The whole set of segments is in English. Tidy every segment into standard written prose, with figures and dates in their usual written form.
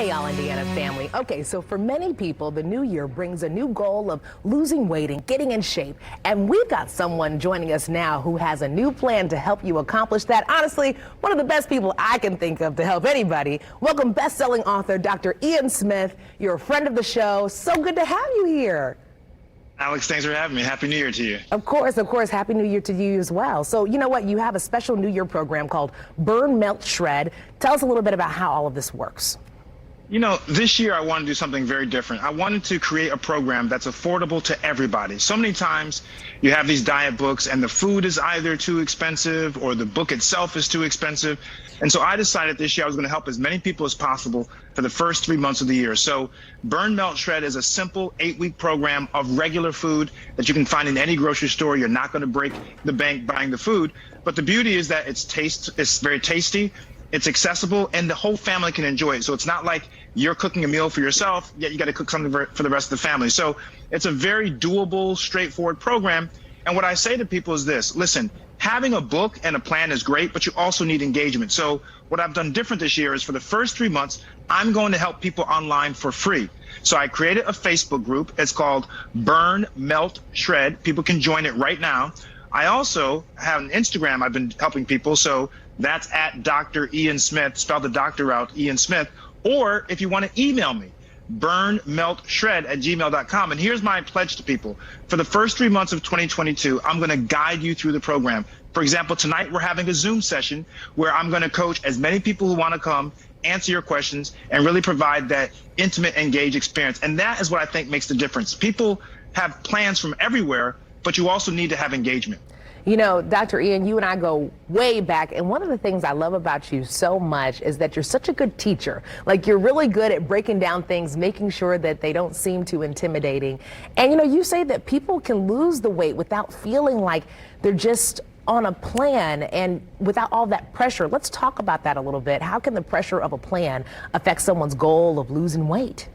Hey, y'all, Indiana family. Okay, so for many people, the new year brings a new goal of losing weight and getting in shape. And we've got someone joining us now who has a new plan to help you accomplish that. Honestly, one of the best people I can think of to help anybody. Welcome, best-selling author Dr. Ian Smith. You're a friend of the show. So good to have you here. Alex, thanks for having me. Happy New Year to you. Of course. Happy New Year to you as well. So, you know what? You have a special New Year program called Burn, Melt, Shred. Tell us a little bit about how all of this works. You know, this year I wanted to do something very different. I wanted to create a program that's affordable to everybody. So many times you have these diet books and the food is either too expensive or the book itself is too expensive. And so I decided this year I was going to help as many people as possible for the first 3 months of the year. So Burn, Melt, Shred is a simple 8-week program of regular food that you can find in any grocery store. You're not going to break the bank buying the food. But the beauty is that it's very tasty. It's accessible and the whole family can enjoy it. So it's not like you're cooking a meal for yourself, yet you got to cook something for the rest of the family. So it's a very doable, straightforward program. And what I say to people is this: listen, having a book and a plan is great, but you also need engagement. So what I've done different this year is for the first 3 months, I'm going to help people online for free. So I created a Facebook group. It's called Burn, Melt, Shred. People can join it right now. I also have an Instagram I've been helping people. So that's at Dr. Ian Smith, spell the doctor out, Ian Smith. Or if you want to email me, burnmeltshred@gmail.com. And here's my pledge to people. For the first 3 months of 2022, I'm going to guide you through the program. For example, tonight we're having a Zoom session where I'm going to coach as many people who want to come, answer your questions, and really provide that intimate, engaged experience. And that is what I think makes the difference. People have plans from everywhere, but you also need to have engagement. You know, Dr. Ian, you and I go way back, and one of the things I love about you so much is that you're such a good teacher. Like, you're really good at breaking down things, making sure that they don't seem too intimidating. And, you know, you say that people can lose the weight without feeling like they're just on a plan and without all that pressure. Let's talk about that a little bit. How can the pressure of a plan affect someone's goal of losing weight?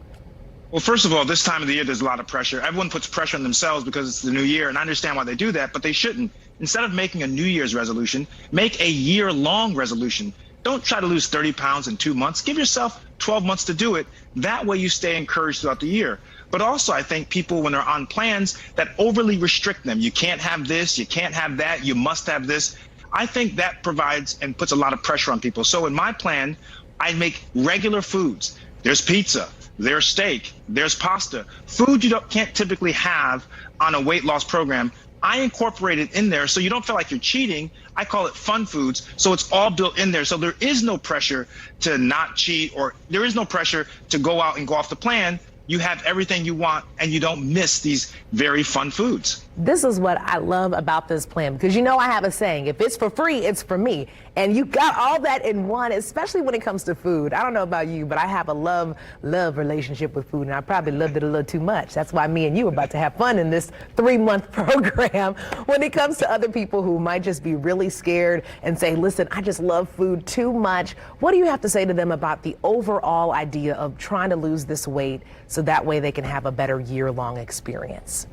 Well, first of all, this time of the year, there's a lot of pressure. Everyone puts pressure on themselves because it's the new year, and I understand why they do that, but they shouldn't. Instead of making a New Year's resolution, make a year-long resolution. Don't try to lose 30 pounds in 2 months. Give yourself 12 months to do it. That way you stay encouraged throughout the year. But also, I think people, when they're on plans that overly restrict them, you can't have this, you can't have that, you must have this, I think that provides and puts a lot of pressure on people. So in my plan, I make regular foods. There's pizza, there's steak, there's pasta, food you can't typically have on a weight loss program. I incorporate it in there so you don't feel like you're cheating. I call it fun foods. So it's all built in there. So there is no pressure to not cheat, or there is no pressure to go out and go off the plan. You have everything you want and you don't miss these very fun foods. This is what I love about this plan, because you know I have a saying, if it's for free, it's for me. And you got all that in one, especially when it comes to food. I don't know about you, but I have a love relationship with food, and I probably loved it a little too much. That's why me and you are about to have fun in this 3-month program. When it comes to other people who might just be really scared and say, listen, I just love food too much, what do you have to say to them about the overall idea of trying to lose this weight so that way they can have a better year-long experience?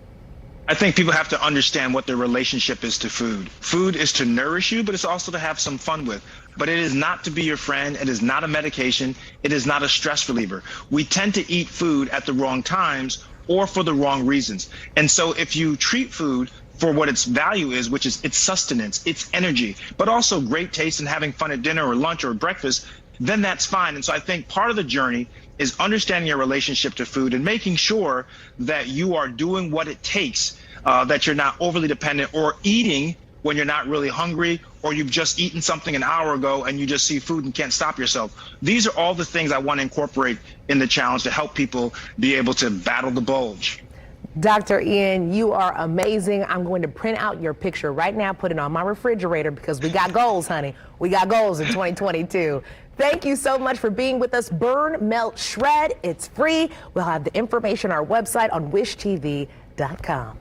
I think people have to understand what their relationship is to food. Food is to nourish you, but it's also to have some fun with. But it is not to be your friend. It is not a medication. It is not a stress reliever. We tend to eat food at the wrong times or for the wrong reasons. And so if you treat food for what its value is, which is its sustenance, its energy, but also great taste and having fun at dinner or lunch or breakfast, then that's fine. And so I think part of the journey is understanding your relationship to food and making sure that you are doing what it takes, that you're not overly dependent or eating when you're not really hungry, or you've just eaten something an hour ago and you just see food and can't stop yourself. These are all the things I want to incorporate in the challenge to help people be able to battle the bulge. Dr. Ian, you are amazing. I'm going to print out your picture right now, put it on my refrigerator, because we got goals, honey. We got goals in 2022. Thank you so much for being with us. Burn, Melt, Shred. It's free. We'll have the information on our website on wishtv.com.